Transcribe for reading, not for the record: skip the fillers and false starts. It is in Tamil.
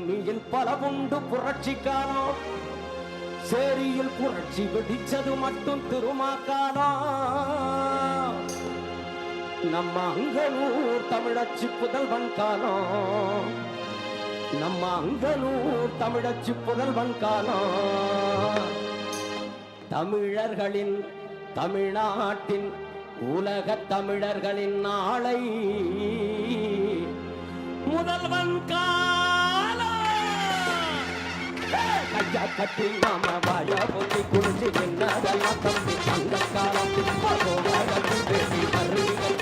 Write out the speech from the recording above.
பூமியில் பல உண்டு புரட்சி காலம். சேரியில் புரட்சி வெடிச்சது மட்டும் திருமாக்காலம். நம்ம அங்கனூர் தமிழச்சி புதல்வன் காலம். நம்ம அங்கனூர் தமிழச்சி புதல்வன் காலம். தமிழர்களின் தமிழ்நாட்டின் உலக தமிழர்களின் நாளை முதல்வன் கையா கட்டி நாம வாழ பொத்தி குடிச்சு என்னதெல்லாம் தம்பி அந்த காலம் பேசி வருகிறேன்.